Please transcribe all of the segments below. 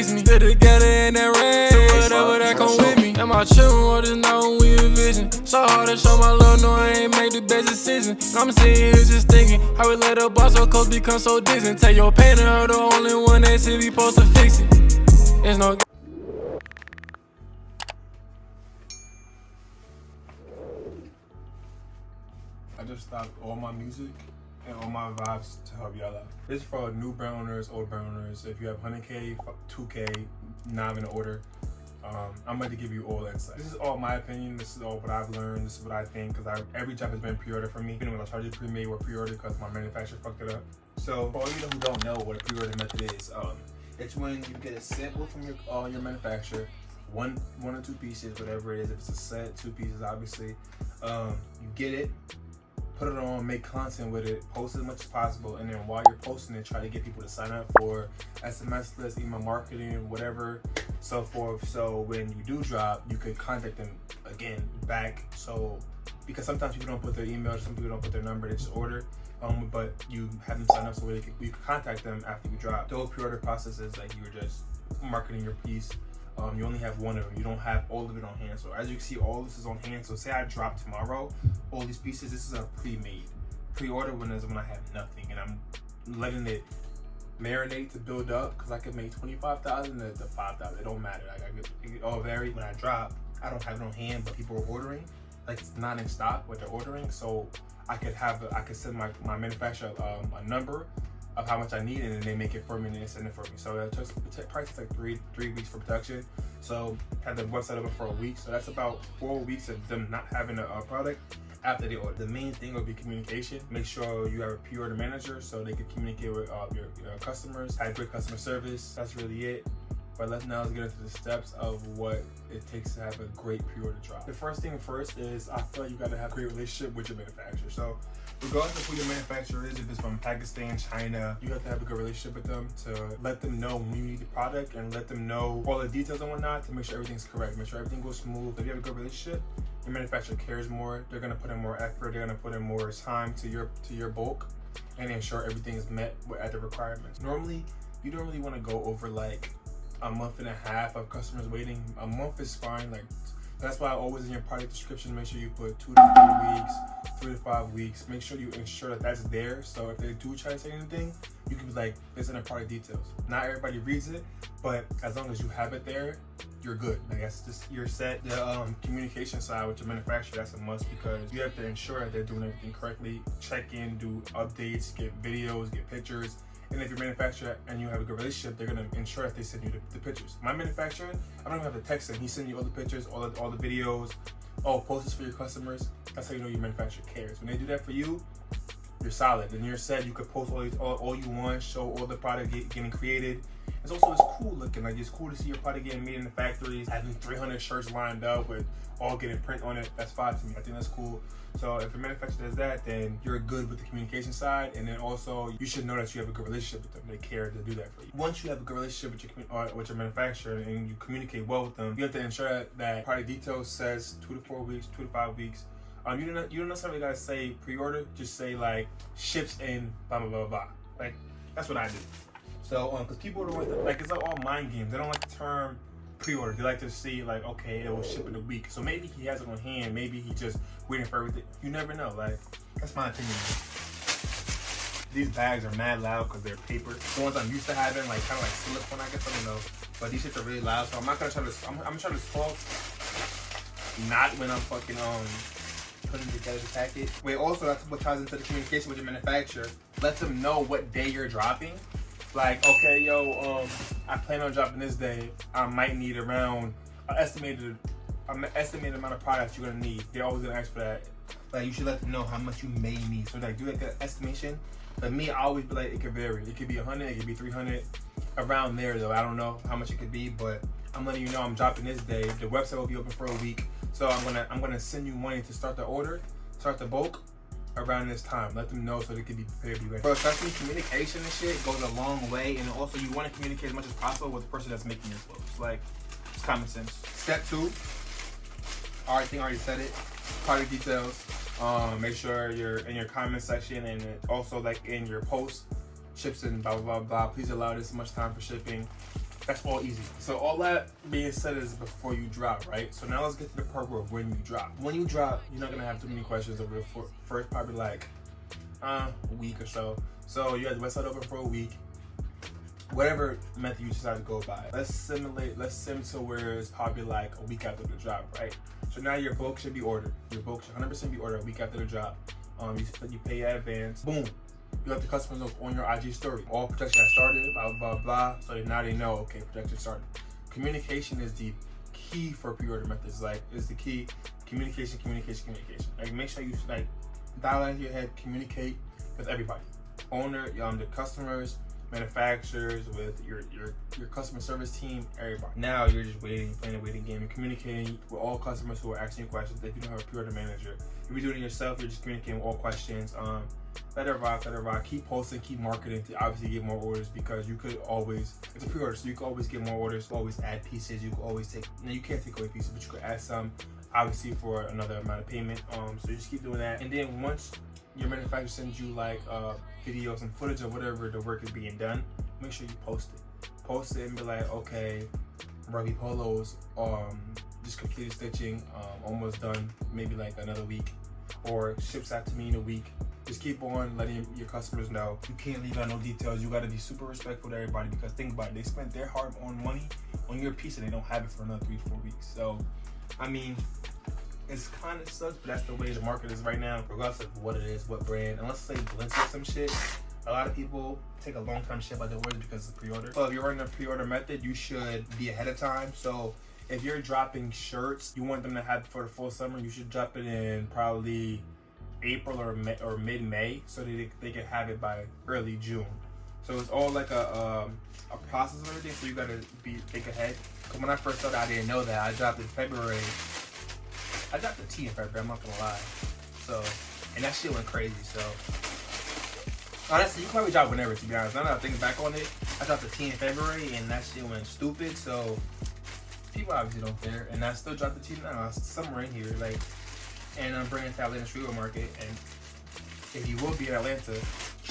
fix me. Still together in that rain, so whatever that come with me. And my children will just know we a vision. So hard to show my love, no, I ain't make the best decision. I'm sitting here just thinking, how we let a boss so close become so distant. Take your pain and her, the only one that should be supposed to fix it. There's no. I just stopped all my music and all my vibes to help y'all out. This is for new brand owners, old brand owners. If you have 100K, 2K, not in order, I'm going to give you all insight. This is all my opinion. This is all what I've learned. This is what I think, because every job has been pre-order for me. Even when I started pre-made or pre-order because my manufacturer fucked it up. So for all you who don't know what a pre-order method is, it's when you get a sample from your manufacturer, one or two pieces, whatever it is. If it's a set, 2 pieces, obviously. You get it, put it on, make content with it, post as much as possible, and then while you're posting it, try to get people to sign up for SMS lists, email marketing, whatever, so forth. So when you do drop, you could contact them again back. So because sometimes people don't put their email, some people don't put their number, they just order. But you have them sign up so you can contact them after you drop. Those pre-order processes, like you were just marketing your piece. You only have one of them. You don't have all of it on hand. So as you can see, all this is on hand. So say I drop tomorrow, all these pieces, this is a pre-made. Pre-order when I have nothing, and I'm letting it marinate to build up, because I could make 25,000 to 5,000. It don't matter. Like it all vary. When I drop, I don't have it on hand, but people are ordering. Like it's not in stock what they're ordering. So I could send my manufacturer a number of how much I need, and then they make it for me and they send it for me. So it probably takes like three weeks for production. So had the website open for a week. So that's about 4 weeks of them not having a product after they order. The main thing will be communication. Make sure you have a pre-order manager so they can communicate with your customers, have great customer service. That's really it. But let's now get into the steps of what it takes to have a great pre-order drop. The first thing first is I feel like you gotta have a great relationship with your manufacturer. So regardless of who your manufacturer is, if it's from Pakistan, China, you have to have a good relationship with them to let them know when you need the product and let them know all the details and whatnot to make sure everything's correct, make sure everything goes smooth. If you have a good relationship, your manufacturer cares more. They're gonna put in more effort. They're gonna put in more time to your bulk and ensure everything is met at the requirements. Normally, you don't really want to go over like a month and a half of customers waiting. A month is fine. Like that's why always in your product description, make sure you put 2 to 4 weeks, 3 to 5 weeks. Make sure you ensure that that's there. So if they do try to say anything, you can be like, it's in the product details. Not everybody reads it, but as long as you have it there, you're good. Like that's just you're set. The communication side with your manufacturer, that's a must, because you have to ensure that they're doing everything correctly. Check in, do updates, get videos, get pictures. And if your manufacturer and you have a good relationship, they're gonna ensure that they send you the pictures. My manufacturer, I don't even have to text him. He sends you all the pictures, all the videos, all posters for your customers. That's how you know your manufacturer cares. When they do that for you, you're solid. And you're set. You could post all you want, show all the product getting created. It's cool looking. Like it's cool to see your product getting made in the factories, having 300 shirts lined up with all getting print on it. That's fine to me. I think that's cool. So if your manufacturer does that, then you're good with the communication side, and then also you should know that you have a good relationship with them. They care to do that for you. Once you have a good relationship with your manufacturer and you communicate well with them, you have to ensure that product details says 2 to 4 weeks, 2 to 5 weeks. You don't necessarily gotta say pre-order. Just say like ships in blah blah blah blah. Like that's what I do. So because people don't like it's all mind games. They don't like the term pre-order. They like to see like, okay, it will ship in a week. So maybe he has it on hand. Maybe he just waiting for everything. You never know. Like that's my opinion. These bags are mad loud because they're paper. The ones I'm used to having, like kind of like silicone, I guess, I don't know. But these shits are really loud. So I'm not gonna try to. I'm gonna try to talk. Not when I'm fucking putting together the package. Wait, also that's what ties into the communication with your manufacturer. Let them know what day you're dropping. Like, okay, yo, I plan on dropping this day. I might need around an estimated amount of products you're gonna need. They're always gonna ask for that. Like, you should let them know how much you may need. So like, do like an estimation. But me, I always be like, it could vary. It could be 100, it could be 300, around there though. I don't know how much it could be, but I'm letting you know I'm dropping this day. The website will be open for a week, so I'm gonna send you money to start the order, start the bulk around this time. Let them know so they can be prepared to be ready. Bro, especially communication and shit goes a long way, and also you want to communicate as much as possible with the person that's making your clothes. Like, it's common sense. Step 2, I already said it. Product details. Make sure you're in your comment section and also like in your post, ships and blah blah blah blah. Please allow this much time for shipping. That's all easy. So all that being said is before you drop, right? So now let's get to the part where when you drop. When you drop, you're not gonna have too many questions over the first probably like a week or so. So you have the website open for a week. Whatever method you decide to go by. Let's sim to where it's probably like a week after the drop, right? So now your bulk should be ordered. Your bulk should 100% be ordered a week after the drop. You pay your advance. Boom. You let the customers know on your IG story. All production has started, blah, blah, blah. So now they know, okay, production started. Communication is the key for pre-order methods. Like, is the key. Communication. Like, make sure you, like, dial into your head, communicate with everybody. Owner, the customers, manufacturers, with your customer service team, everybody. Now you're just waiting, playing a waiting game, and communicating with all customers who are asking you questions. If you don't have a pre-order manager, if you're doing it yourself, you're just communicating with all questions. Let it rock. Keep posting, keep marketing to obviously get more orders, because you could always, it's a pre-order, so you can always get more orders, always add pieces. You can always take, now you can't take away pieces, but you could add some, obviously, for another amount of payment. So you just keep doing that. And then once your manufacturer sends you like videos and footage of whatever the work is being done, make sure you post it and be like, okay, Rugby Polos just completed stitching, almost done, maybe like another week, or ships out to me in a week. Just keep on letting your customers know. You can't leave out no details. You got to be super respectful to everybody, because think about it, they spent their hard-earned money on your piece and they don't have it for another 3-4 weeks. So I mean, it's kind of sucks, but that's the way the market is right now, regardless of what it is, what brand. Unless they blitz with some shit, a lot of people take a long time to ship out their orders because it's pre-order. So if you're running a pre-order method, you should be ahead of time. So if you're dropping shirts, you want them to have it for the full summer, you should drop it in probably April or mid-May, so they can have it by early June. So it's all like a process and everything, so you gotta think ahead. Because when I first started, I didn't know that. I dropped in February. I dropped the T in February, I'm not gonna lie. So, and that shit went crazy, so. Honestly, you can probably drop whenever, to be honest. Now that I think back on it, I dropped the T in February and that shit went stupid, so people obviously don't care. And I still dropped the T now, somewhere in here, like, and I'm bringing it to Atlanta Streetwear Market, and if you will be in Atlanta,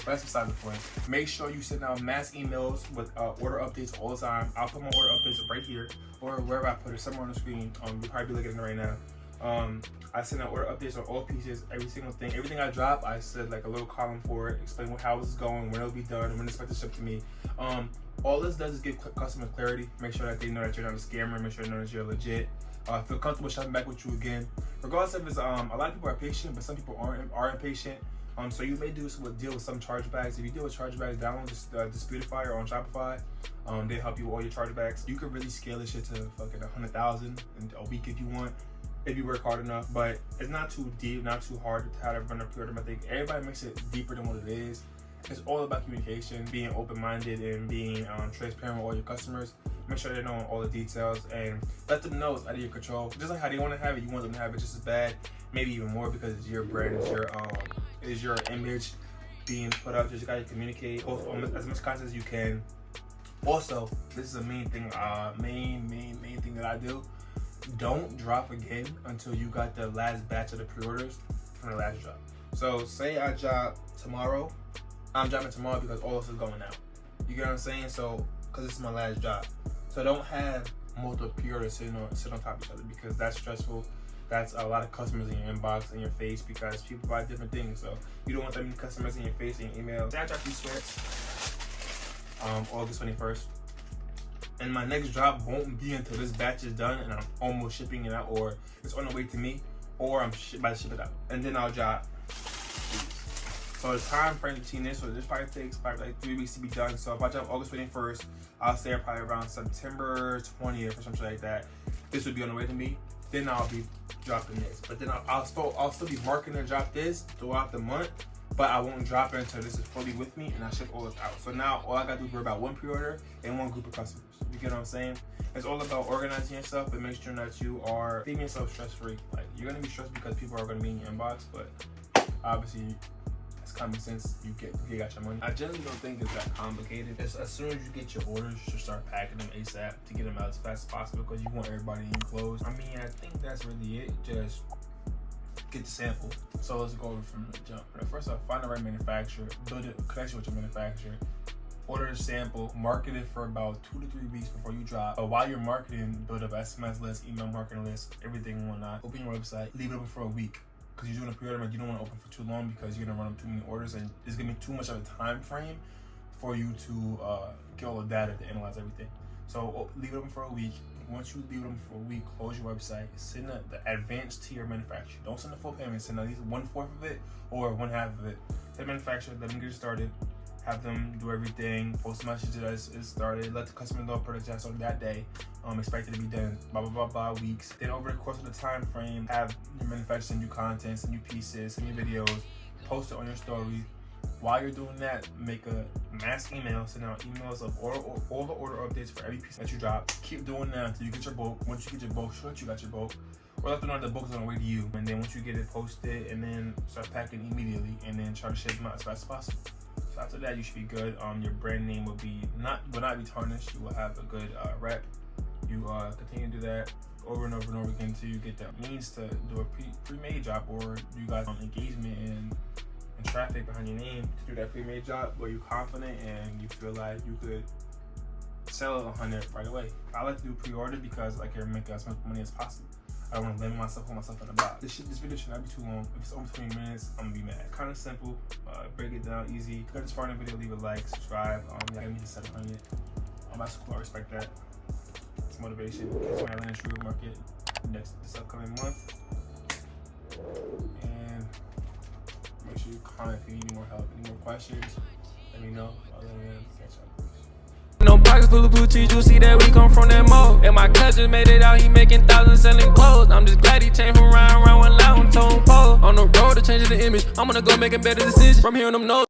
that's beside the point. Make sure you send out mass emails with order updates all the time. I'll put my order updates right here, or wherever I put it, somewhere on the screen. You'll probably be looking at it right now. I send out order updates on all pieces, every single thing. Everything I drop, I said like a little column for it, explain how it's going, when it'll be done, when it's expected to ship to me. All this does is give customers clarity. Make sure that they know that you're not a scammer. Make sure they know that you're legit. Feel comfortable shopping back with you again. Regardless of it's, a lot of people are patient, but some people are impatient. So you may deal with some chargebacks. If you deal with chargebacks, download Disputify or on Shopify. They help you with all your chargebacks. You could really scale this shit to fucking 100,000 in a week if you want, if you work hard enough. But it's not too deep, not too hard to how to run a pre-order method. Everybody makes it deeper than what it is. It's all about communication, being open-minded, and being transparent with all your customers. Make sure they know all the details and let them know it's out of your control. Just like how they want to have it, you want them to have it just as bad, maybe even more, because it's your brand, it's your image being put up. Just gotta communicate, post as much content as you can. Also, this is a main thing that I do. Don't drop again until you got the last batch of the pre-orders from the last drop. So say I drop tomorrow, I'm dropping tomorrow because all this is going out. You get what I'm saying? So, because this is my last drop. So don't have multiple pre-orders sit on top of each other, because that's stressful. That's a lot of customers in your inbox, in your face, because people buy different things. So you don't want that many customers in your face, in your email. Say I drop these sweats August 21st. And my next drop won't be until this batch is done and I'm almost shipping it out, or it's on the way to me, or I'm about to ship it out. And then I'll drop these. So the time frame between this, so this probably takes like 3 weeks to be done. So if I drop August 21st, I'll say probably around September 20th or something like that. This would be on the way to me. Then I'll be dropping this. But then I'll still be marketing to drop this throughout the month, but I won't drop it until this is fully with me and I ship all this out. So now all I gotta do is worry about one pre-order and one group of customers. You get what I'm saying? It's all about organizing yourself and make sure that you are keeping yourself stress-free. Like, you're gonna be stressed because people are gonna be in your inbox, but obviously it's common sense. You got your money. I generally don't think it's that complicated. It's as soon as you get your orders, you should start packing them ASAP to get them out as fast as possible, because you want everybody in your clothes. I mean, I think that's really it. Just get the sample. So let's go over from the jump. First off, find the right manufacturer, build a connection with your manufacturer, order a sample, market it for about 2 to 3 weeks before you drop. But while you're marketing, build up SMS list, email marketing list, everything and whatnot. Open your website, leave it open for a week. Because you're doing a pre-order, you don't want to open for too long because you're gonna run up too many orders and it's gonna be too much of a time frame for you to get all the data to analyze everything. So leave it open for a week. Once you leave it open for a week, close your website, send the advanced tier manufacturer. Don't send the full payment, send at least 1/4 of it or 1/2 of it. To the manufacturer, let them get it started, have them do everything, post a message that it's started, let the customer know product has started that day, expect it to be done, blah, blah, blah, blah, weeks. Then over the course of the time frame, have your manufacturer send you content, send you pieces, send you videos, post it on your story. While you're doing that, make a mass email, send out emails of all the order updates for every piece that you drop. Keep doing that until you get your bulk. Once you get your bulk, show that you got your bulk. Or let them know the bulk is on the way to you. And then once you get it, post it, and then start packing immediately, and then try to ship them out as fast as possible. So after that, you should be good. Your brand name will not be tarnished. You will have a good rep. You continue to do that over and over and over again until you get that means to do a pre-made job, or you got engagement and traffic behind your name to do that pre-made job where you're confident and you feel like you could sell it 100 right away. I like to do pre-order because I can make as much money as possible. I don't want to limit myself, put myself in the box. This video should not be too long. If it's over 20 minutes, I'm gonna be mad. Kind of simple, break it down easy. If you got this far in the video, leave a like, subscribe. Yeah, I need to 700. That's cool, I respect that. It's motivation. Catch my Atlanta Street Market this upcoming month. And make sure you comment if you need any more help, any more questions. Let me know. Other than that, catch up. No pockets full of blue cheese, you see that we come from that mall. And my cousin made it out, he making thousands selling clothes. I'm just glad he changed from round one loud and tone pole. On the road to changing the image, I'm gonna go making better decisions. From here on them notes.